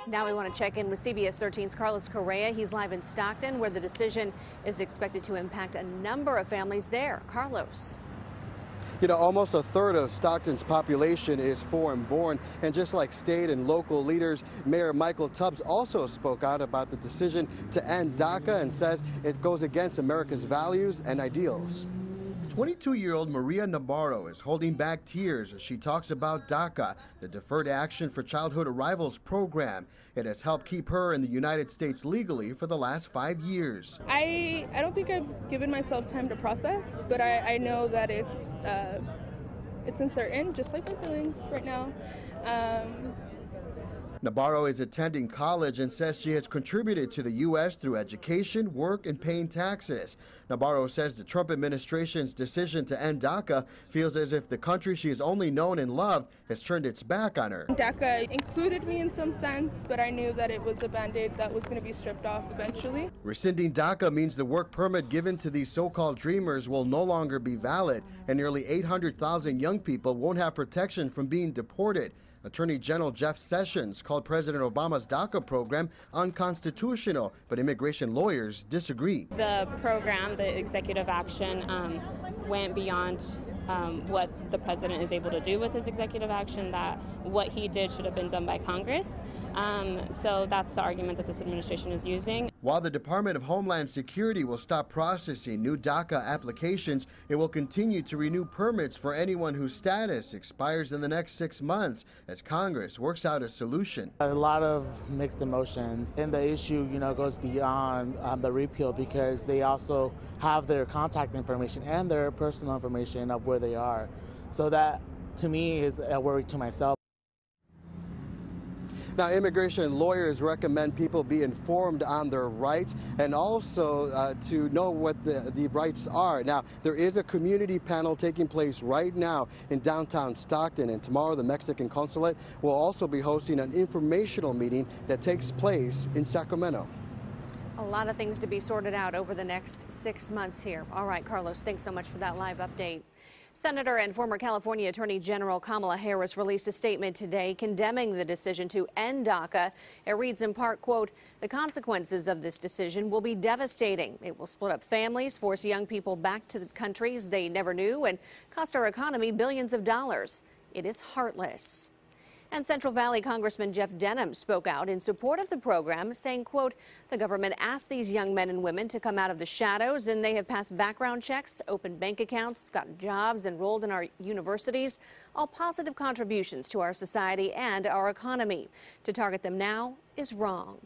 Now we want to check in with CBS 13's Carlos Correa. He's live in Stockton, where the decision is expected to impact a number of families there. Carlos. You know, almost a third of Stockton's population is foreign-born, and just like state and local leaders, Mayor Michael Tubbs also spoke out about the decision to end DACA and says it goes against America's values and ideals. 22-year-old Maria Navarro is holding back tears as she talks about DACA, the Deferred Action for Childhood Arrivals program. It has helped keep her in the United States legally for the last 5 years. I don't think I've given myself time to process, but I know that it's uncertain, just like my feelings right now. Navarro is attending college and says she has contributed to the U.S. through education, work, and paying taxes. Navarro says the Trump administration's decision to end DACA feels as if the country she has only known and loved has turned its back on her. DACA included me in some sense, but I knew that it was a Band-Aid that was going to be stripped off eventually. Rescinding DACA means the work permit given to these so-called dreamers will no longer be valid, and nearly 800,000 young people won't have protection from being deported. Attorney General Jeff Sessions called President Obama's DACA program unconstitutional, but immigration lawyers disagree. The program, the executive action, went beyond what the president is able to do with his executive action, that what he did should have been done by Congress. So that's the argument that this administration is using. While the Department of Homeland Security will stop processing new DACA applications, it will continue to renew permits for anyone whose status expires in the next 6 months as Congress works out a solution. A lot of mixed emotions, and the issue, goes beyond the repeal because they also have their contact information and their personal information of where they are. So that, to me, is a worry to myself. Now, immigration lawyers recommend people be informed on their rights and also to know what the rights are. Now, there is a community panel taking place right now in downtown Stockton, and tomorrow the Mexican consulate will also be hosting an informational meeting that takes place in Sacramento. A lot of things to be sorted out over the next 6 months here. All right, Carlos, thanks so much for that live update. Senator and former California Attorney General Kamala Harris released a statement today condemning the decision to end DACA. It reads in part, quote, "The consequences of this decision will be devastating. It will split up families, force young people back to the countries they never knew, and cost our economy billions of dollars. It is heartless." And Central Valley Congressman Jeff Denham spoke out in support of the program, saying, quote, "The government asked these young men and women to come out of the shadows, and they have passed background checks, opened bank accounts, gotten jobs, enrolled in our universities, all positive contributions to our society and our economy. To target them now is wrong."